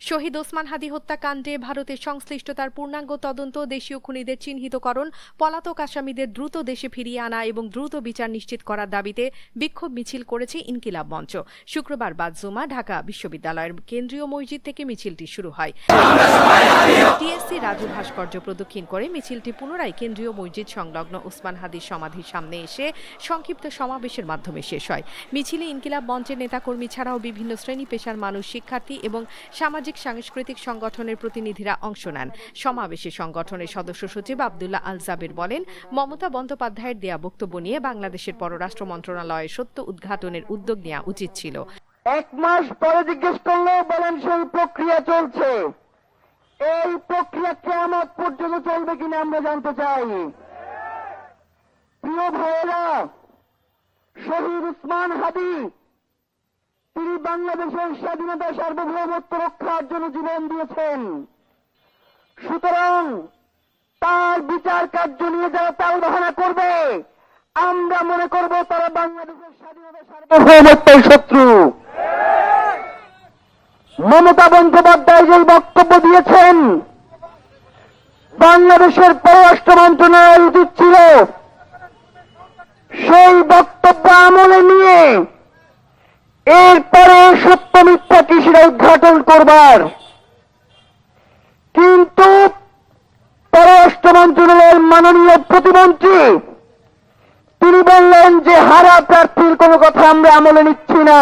শহীদ ওসমান হাদী হত্যাকাণ্ডে ভারতের সংশ্লিষ্টতার পূর্ণাঙ্গ তদন্ত, দেশীয় খুনিদের চিহ্নিতকরণ, পলাতক আসামিদের দ্রুত দেশে ফিরিয়ে আনা এবং দ্রুত বিচার নিশ্চিত করার দাবিতে বিক্ষোভ মিছিল করেছে ইনকিলাব মঞ্চ। শুক্রবার বাদ জুমা ঢাকা বিশ্ববিদ্যালয়ের কেন্দ্রীয় মসজিদ থেকে মিছিলটি শুরু হয়। টিএসসি রাজু ভাস্কর্য প্রদক্ষিণ করে মিছিলটি পুনরায় কেন্দ্রীয় মসজিদ সংলগ্ন ওসমান হাদীর সমাধির সামনে এসে সংক্ষিপ্ত সমাবেশের মাধ্যমে শেষ হয়। মিছিলে ইনকিলাব মঞ্চের নেতাকর্মী ছাড়াও বিভিন্ন শ্রেণী পেশার মানুষ, শিক্ষার্থী এবং সামাজিক সাংস্কৃতিক সংগঠনের প্রতিনিধিরা অংশ নেন। সমাবেশে সংগঠনের সদস্য সচিব আব্দুল্লাহ আল জাবের বলেন, মমতা বন্দ্যোপাধ্যায়ের দেয়া বক্তব্য নিয়ে বাংলাদেশের পররাষ্ট্র মন্ত্রণালয়ের সত্য উদ্ঘাটনের উদ্যোগ নেওয়া উচিত ছিল। এক মাস পরে জিজ্ঞেস করলেও বলেন সেই প্রক্রিয়া চলছে। এই প্রক্রিয়া কিয়ামত পর্যন্ত চলবে কিনা আমরা জানতে চাই। প্রিয় ভাইয়েরা, শহীদ ওসমান হাদী তিনি বাংলাদেশের স্বাধীনতা সার্বভৌমত্ব রক্ষার জন্য জীবন দিয়েছেন। সুতরাং তার বিচার কার্য নিয়ে যারা তালবাহানা করবে, আমরা মনে করব তারা বাংলাদেশের স্বাধীনতা সার্বভৌমত্বের শত্রু। মমতা বন্দ্যোপাধ্যায় যে বক্তব্য দিয়েছেন, বাংলাদেশের পররাষ্ট্র মন্ত্রণালয়ের উচিত ছিল সেই বক্তব্য আমলে নিয়ে এরপরে সত্য মিথ্যা কি সেটা উদ্ঘাটন করবার। কিন্তু পররাষ্ট্র মন্ত্রণালয়ের মাননীয় প্রতিমন্ত্রী তিনি বললেন যে হারা প্রার্থীর কোনো কথা আমরা আমলে নিচ্ছি না।